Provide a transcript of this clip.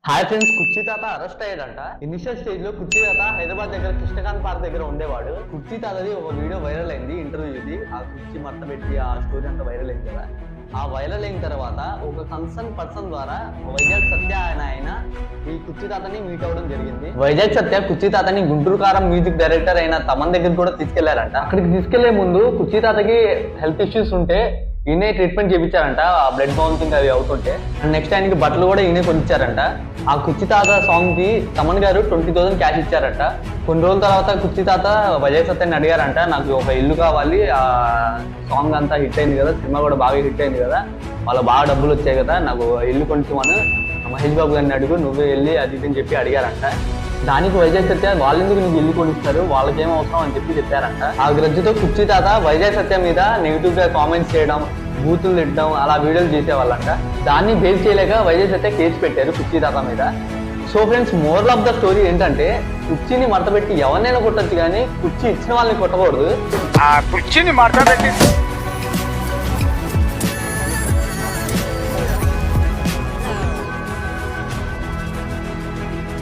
Hi friends, కుర్చీ తాత arrest అయ్యాడంట. Initial stage లో కుర్చీ తాత హైదరాబాద్ దగ్గర కృష్ణకాంత్ పార్క్ దగ్గర ఉండేవాడు. కుర్చీ తాతది ఒక వీడియో వైరల్ అయింది, ఇంటర్వ్యూది. ఆ కుర్చీ మడత పెట్టి ఆ స్టోరీ అంతా వైరల్ అయింది కదా. ఆ వైరల్ అయిన తర్వాత ఒక కన్సర్న్ పర్సన్ ద్వారా వైజాగ్ సత్య ఆయన ఈ కుర్చీ తాతని మీట్ అవ్వడం జరిగింది. వైజాగ్ సత్య కుర్చీ తాతని గుంటూరు కారం మ్యూజిక్ డైరెక్టర్ అయిన తమన్ దగ్గర కూడా తీసుకెళ్లారంట. అక్కడికి తీసుకెళ్లే ముందు కుర్చీ తాతకి హెల్త్ ఇష్యూస్ ఉంటే ఈయనే ట్రీట్మెంట్ చేయించారంట. ఆ బ్లడ్ బౌన్సింగ్ అవి అవుతుంటే నెక్స్ట్ ఆయనకి బట్టలు కూడా ఈయనే కొనిచ్చారంట. ఆ కుర్చీ తాత సాంగ్ కి తమన్ గారు 20,000 క్యాష్ ఇచ్చారంట. కొన్ని రోజుల తర్వాత కుర్చీ తాత వైజాగ్ సత్యాన్ని అడిగారంట, నాకు ఒక ఇల్లు కావాలి, ఆ సాంగ్ అంతా హిట్ అయింది కదా, సినిమా కూడా బాగా హిట్ అయింది కదా, వాళ్ళ బాగా డబ్బులు వచ్చాయి కదా, నాకు ఇల్లు కొంచెమని మహేష్ బాబు గారిని అడుగు, నువ్వే వెళ్ళి అది ఇది అని చెప్పి అడిగారంట. దానికి వైజాగ్ సత్య వాళ్ళెందుకు నీకు ఇల్లు కొనిస్తారు, వాళ్ళకేం అవసరం అని చెప్పి చెప్పారంట. ఆ గ్రజ్జుతో కుర్చీ తాత వైజాగ్ సత్య మీద నెగిటివ్ గా కామెంట్స్ చేయడం, బూతులు తిట్టడం, అలా వీడియోలు చేసేవాళ్ళంట. దాన్ని బేస్ చేయలేక వైజాగ్ సత్య కేసు పెట్టారు కుర్చీ తాత మీద. So friends, moral of the story ఏంటంటే, కుర్చీని మడతపెట్టి ఎవరినైనా కొట్టచ్చు కానీ కుర్చీ ఇచ్చిన వాళ్ళని కొట్టకూడదు. ఆ కుర్చీని మడతపెట్టి